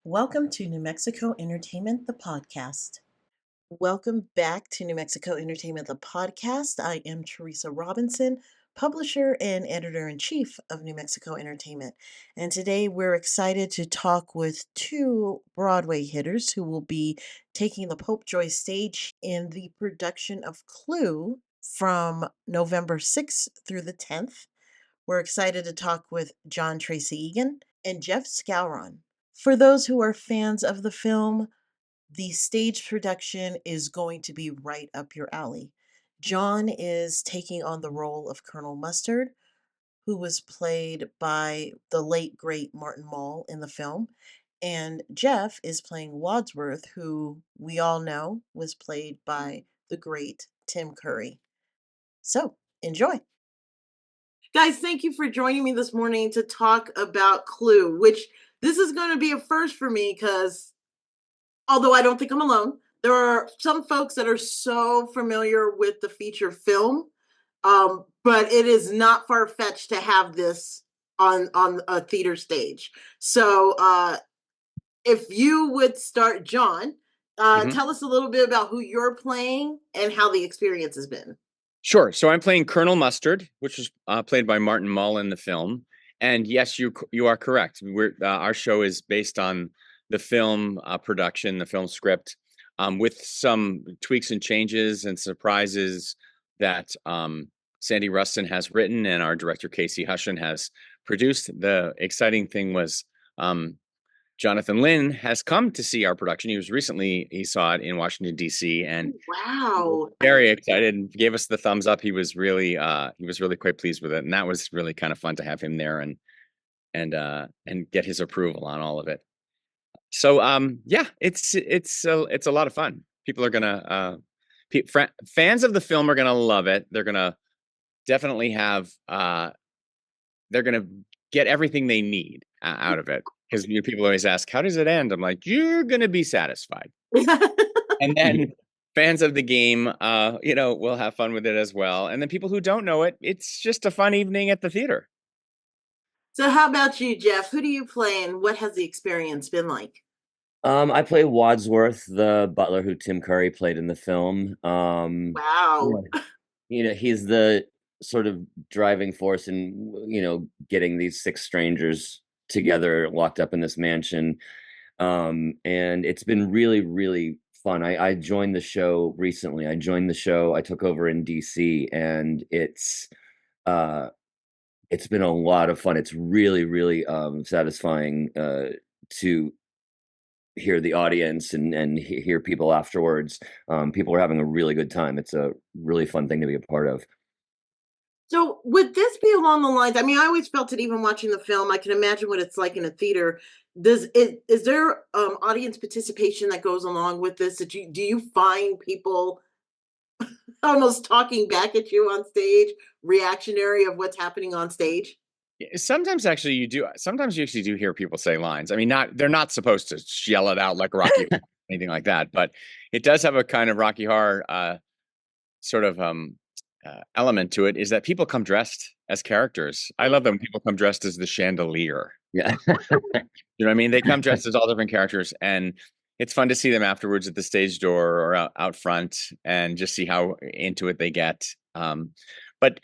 Welcome to New Mexico Entertainment, the podcast. Welcome back to New Mexico Entertainment, the podcast. I am Teresa Robinson, publisher and editor in chief of New Mexico Entertainment. And today we're excited to talk with two Broadway hitters who will be taking the Popejoy stage in the production of Clue from November 6th through the 10th. We're excited to talk with John Treacy Egan and Jeff Skowron. For those who are fans of the film, the stage production is going to be right up your alley. John is taking on the role of Colonel Mustard, who was played by the late, great Martin Mull in the film. And Jeff is playing Wadsworth, who we all know was played by the great Tim Curry. So, enjoy. Guys, thank you for joining me this morning to talk about Clue, which this is going to be a first for me because although I don't think I'm alone, there are some folks that are so familiar with the feature film, but it is not far-fetched to have this on a theater stage. So if you would start, John, tell us a little bit about who you're playing and how the experience has been. Sure. So I'm playing Colonel Mustard, which was played by Martin Mull in the film. And yes, you are correct. Our show is based on the film production, the film script, with some tweaks and changes and surprises that Sandy Rustin has written and our director Casey Hushin has produced. The exciting thing was Jonathan Lynn has come to see our production. He saw it in Washington, D.C. and wow, very excited and gave us the thumbs up. He was really quite pleased with it. And that was really kind of fun to have him there and get his approval on all of it. So yeah, it's a lot of fun. People are gonna fans of the film are gonna love it. They're gonna definitely have they're gonna get everything they need out of it. Because people always ask, how does it end? I'm like, you're gonna be satisfied. And then fans of the game, will have fun with it as well. And then people who don't know it, it's just a fun evening at the theater. So how about you, Jeff? Who do you play and what has the experience been like? I play Wadsworth, the butler who Tim Curry played in the film. Wow. He's the sort of driving force in, getting these six strangers together, locked up in this mansion. And it's been really, really fun. I joined the show recently. I took over in DC, and it's been a lot of fun. It's really, really satisfying to hear the audience and hear people afterwards. People are having a really good time. It's a really fun thing to be a part of. So would this be along the lines? I mean, I always felt it even watching the film. I can imagine what it's like in a theater. Is there audience participation that goes along with this? Do you find people almost talking back at you on stage, reactionary of what's happening on stage? Sometimes actually you do. Sometimes you actually do hear people say lines. I mean, they're not supposed to yell it out like Rocky or anything like that, but it does have a kind of Rocky Horror sort of element to it. Is that people come dressed as characters? I love them. People come dressed as the chandelier. Yeah, you know what I mean? They come dressed as all different characters, and it's fun to see them afterwards at the stage door or out front, and just see how into it they get. But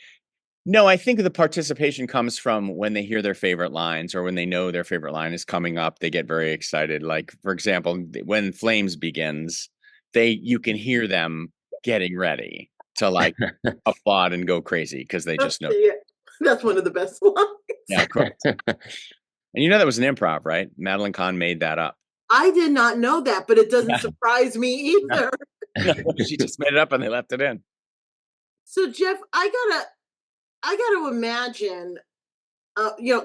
no, I think the participation comes from when they hear their favorite lines or when they know their favorite line is coming up. They get very excited. Like, for example, when Flames begins, you can hear them getting ready to like applaud and go crazy because they just know. Yeah, that's one of the best lines. Yeah, correct. And that was an improv, right? Madeline Kahn made that up. I did not know that, but it doesn't surprise me either. No, she just made it up and they left it in. So Jeff, I gotta imagine,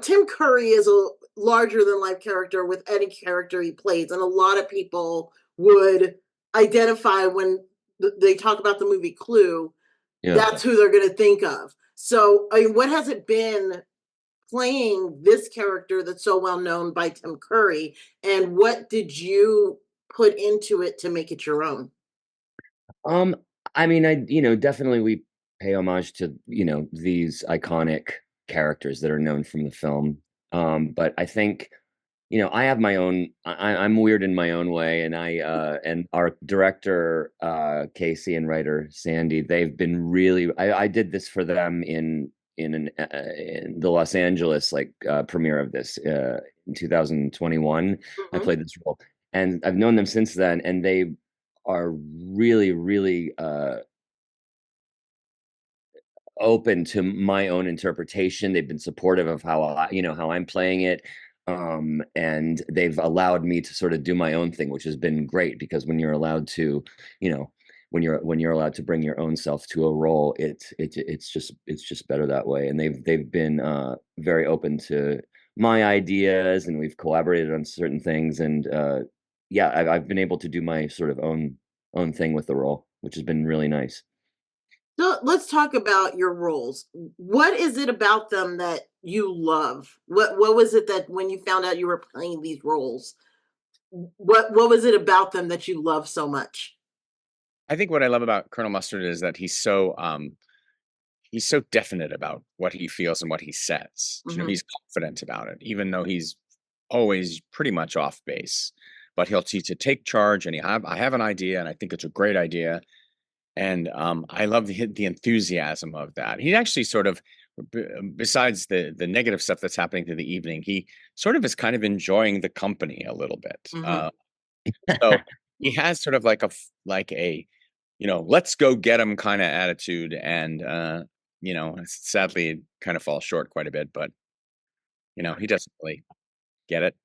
Tim Curry is a larger than life character with any character he plays, and a lot of people would identify when they talk about the movie Clue. Yeah. That's who they're going to think of. So, I mean, what has it been playing this character that's so well known by Tim Curry, and what did you put into it to make it your own? I mean, definitely we pay homage to, these iconic characters that are known from the film. But I think I have my own. I'm weird in my own way, and and our director Casey and writer Sandy, they've been really. I did this for them in the Los Angeles premiere of this in 2021. I Mhm. played this role, and I've known them since then, and they are really, really open to my own interpretation. They've been supportive of how I'm playing it. And they've allowed me to sort of do my own thing, which has been great because when you're allowed to, you know, when you're allowed to bring your own self to a role, it's just better that way. And they've been very open to my ideas, and we've collaborated on certain things. And yeah, I've been able to do my sort of own thing with the role, which has been really nice. So let's talk about your roles. What is it about them that you love? What was it that when you found out you were playing these roles, what was it about them that you love so much? I think what I love about Colonel Mustard is that he's so definite about what he feels and what he says. You know, Mhm. he's confident about it, even though he's always pretty much off base. But he'll to take charge, and I have an idea, and I think it's a great idea. And I love the enthusiasm of that. He actually sort of, besides the negative stuff that's happening through the evening, he sort of is kind of enjoying the company a little bit. Mhm. So he has sort of like a let's go get him kind of attitude, and sadly it kind of falls short quite a bit, but he doesn't really get it.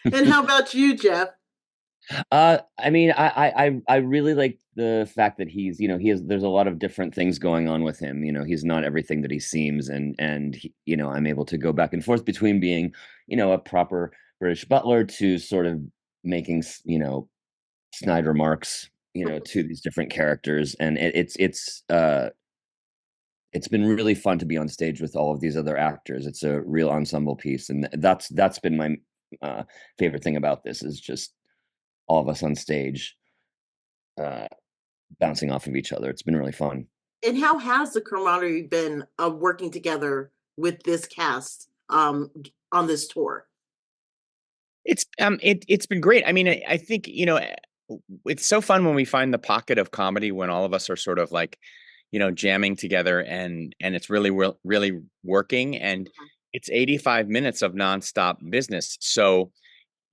And how about you, Jeff? I mean, I really like the fact that there's a lot of different things going on with him. He's not everything that he seems, and I'm able to go back and forth between being, a proper British butler to sort of making, snide remarks, to these different characters, and it's been really fun to be on stage with all of these other actors. It's a real ensemble piece, and that's been my favorite thing about this is just all of us on stage uh, bouncing off of each other. It's been really fun. And how has the camaraderie been of working together with this cast on this tour? It's been great. I mean, I think it's so fun when we find the pocket of comedy when all of us are sort of like jamming together, and it's really really working, and it's 85 minutes of nonstop business. So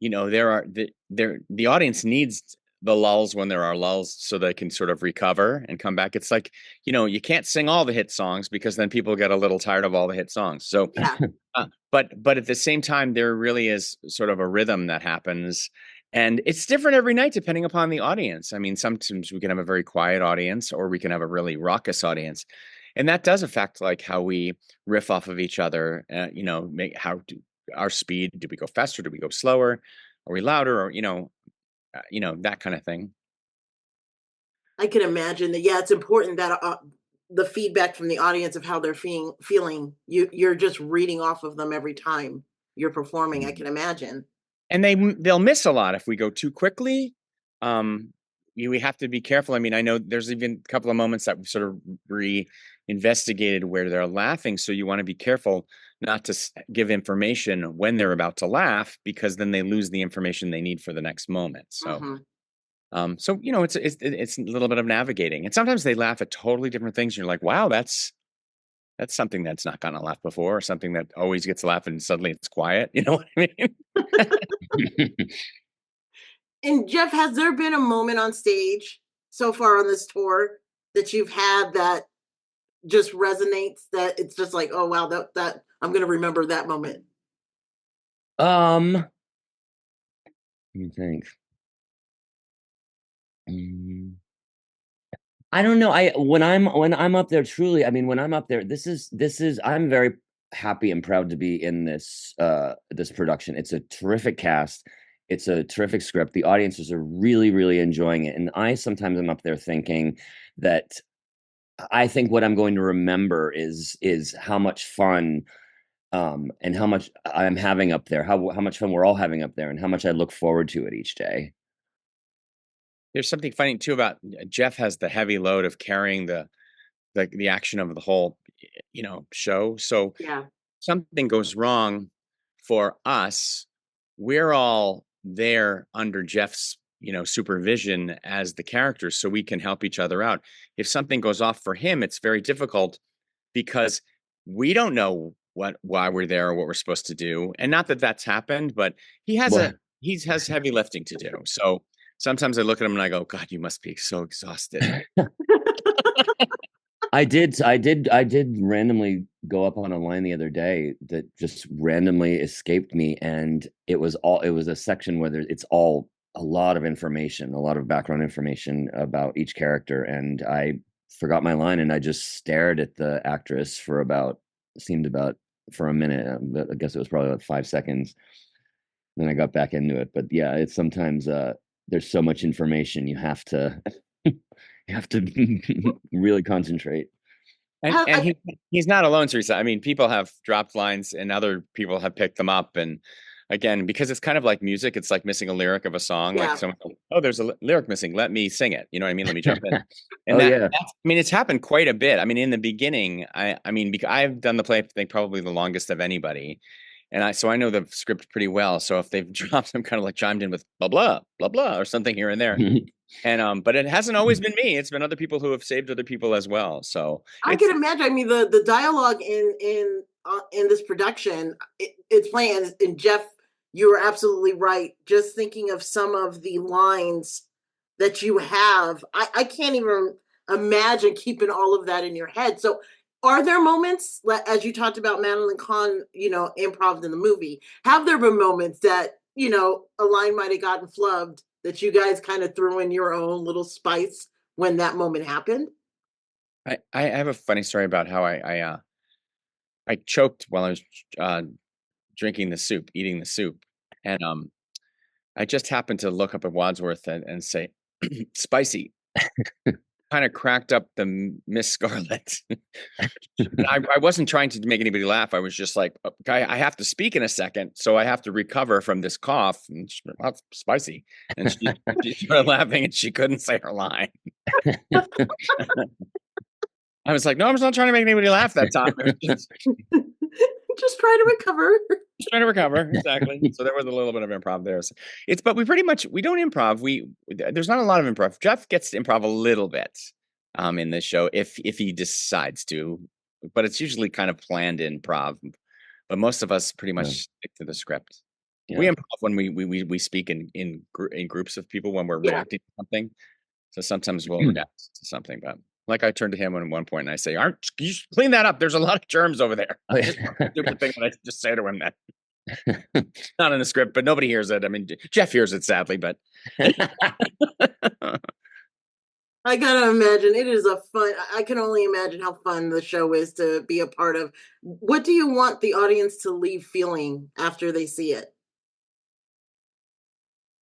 there are the audience needs the lulls when there are lulls so they can sort of recover and come back. It's like, you can't sing all the hit songs because then people get a little tired of all the hit songs. So, Yeah. but at the same time, there really is sort of a rhythm that happens. And it's different every night depending upon the audience. I mean, sometimes we can have a very quiet audience or we can have a really raucous audience. And that does affect like how we riff off of each other, make how do our speed, do we go faster, do we go slower, are we louder, or that kind of thing. I can imagine that. Yeah, it's important that the feedback from the audience of how they're feeling. You're just reading off of them every time you're performing. I can imagine. And they'll miss a lot if we go too quickly. um we have to be careful. I mean, I know there's even a couple of moments that we sort of investigated where they're laughing, so you want to be careful not to give information when they're about to laugh, because then they lose the information they need for the next moment. So Hmm. it's a little bit of navigating, and sometimes they laugh at totally different things. You're like, wow, that's something that's not gotten a laugh before, or something that always gets a laugh and suddenly it's quiet. You know what I mean? And Jeff, has there been a moment on stage so far on this tour that you've had that just resonates? That it's just like, oh wow, that I'm gonna remember that moment. Let me think. Mm, I don't know. When I'm up there, truly, I mean, when I'm up there, this is I'm very happy and proud to be in this production. It's a terrific cast. It's a terrific script. The audiences are really, really enjoying it. And I sometimes am up there thinking that I think what I'm going to remember is how much fun and how much I'm having up there, how much fun we're all having up there, and how much I look forward to it each day. There's something funny too about Jeff has the heavy load of carrying the action of the whole show. So Yeah. something goes wrong, for us, we're all there under Jeff's, supervision as the characters, so we can help each other out. If something goes off for him, it's very difficult because we don't know why we're there or what we're supposed to do. And not that that's happened, but he has heavy lifting to do. So sometimes I look at him and I go, God, you must be so exhausted. I did randomly go up on a line the other day that just randomly escaped me, and it was a section where it's all a lot of information, a lot of background information about each character, and I forgot my line and I just stared at the actress for for a minute. I guess it was probably about 5 seconds. Then I got back into it. But yeah, it's sometimes there's so much information you have to you have to really concentrate. And he's not alone, Teresa. I mean, people have dropped lines and other people have picked them up. And again, because it's kind of like music, it's like missing a lyric of a song. Yeah. Like someone, oh, there's a lyric missing. Let me sing it. You know what I mean? Let me jump in. And I mean, it's happened quite a bit. I mean, in the beginning, I mean, I've done the play, I think, probably the longest of anybody. And so I know the script pretty well. So if they've dropped some kind of like chimed in with blah, blah, blah, blah, or something here and there. And but it hasn't always been me. It's been other people who have saved other people as well. So I can imagine. I mean, the dialogue in this production, it's playing. And Jeff, you were absolutely right. Just thinking of some of the lines that you have, I can't even imagine keeping all of that in your head. So, are there moments, as you talked about Madeline Kahn, improv in the movie? Have there been moments that a line might have gotten flubbed that you guys kind of threw in your own little spice when that moment happened? I have a funny story about how I choked while I was drinking the soup, eating the soup, and I just happened to look up at Wadsworth and say, "Spicy." Kind of cracked up the Miss Scarlet. I wasn't trying to make anybody laugh. I was just like, I have to speak in a second, so I have to recover from this cough. And she, that's spicy. And she started laughing, and she couldn't say her line. I was like, no, I was not trying to make anybody laugh that time. Just trying to recover. Just trying to recover, exactly. So there was a little bit of improv there. So but we don't improv. There's not a lot of improv. Jeff gets to improv a little bit in this show if he decides to, but it's usually kind of planned improv. But most of us pretty much stick to the script. Yeah. We improv when we speak in groups of people when we're reacting to something. So sometimes we'll react to something, but like I turned to him at one point and I say, you should clean that up. There's a lot of germs over there. Stupid thing that I just say to him that. Not in the script, but nobody hears it. I mean, Jeff hears it sadly, but I gotta imagine it is I can only imagine how fun the show is to be a part of. What do you want the audience to leave feeling after they see it?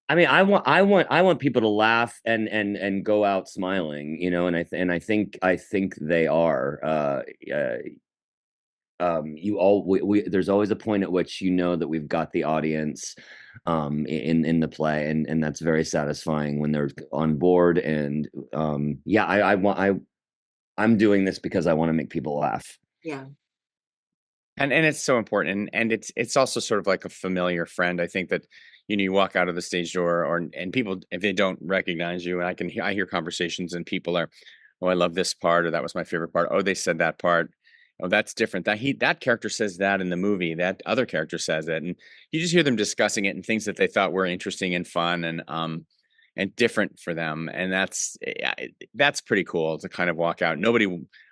I mean, I want people to laugh and go out smiling, and I think they are. There's always a point at which that we've got the audience in the play, and that's very satisfying when they're on board. And I'm doing this because I want to make people laugh. Yeah. And it's so important, and it's also sort of like a familiar friend. I think that you walk out of the stage door, and people, if they don't recognize you, and I hear conversations, and people are, oh, I love this part, or that was my favorite part. Oh, they said that part. Oh, that's different. That character says that in the movie. That other character says it, and you just hear them discussing it and things that they thought were interesting and fun and different for them, and that's pretty cool to kind of walk out.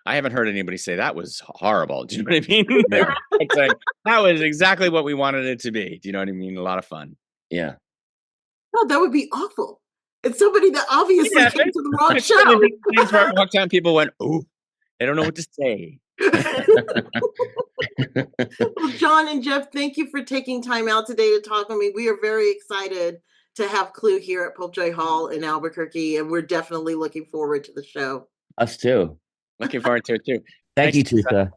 I haven't heard anybody say that was horrible. Do you know what I mean? Yeah. Like, that was exactly what we wanted it to be. Do you know what I mean? A lot of fun. Yeah. No, that would be awful. It's somebody that obviously came to the wrong show. Things where I walked out and people went, "Oh, I don't know what to say." Well, John and Jeff, thank you for taking time out today to talk with me. We are very excited to have Clue here at Popejoy Hall in Albuquerque, and we're definitely looking forward to the show. Us too. Looking forward to it too. Thank you, Teresa.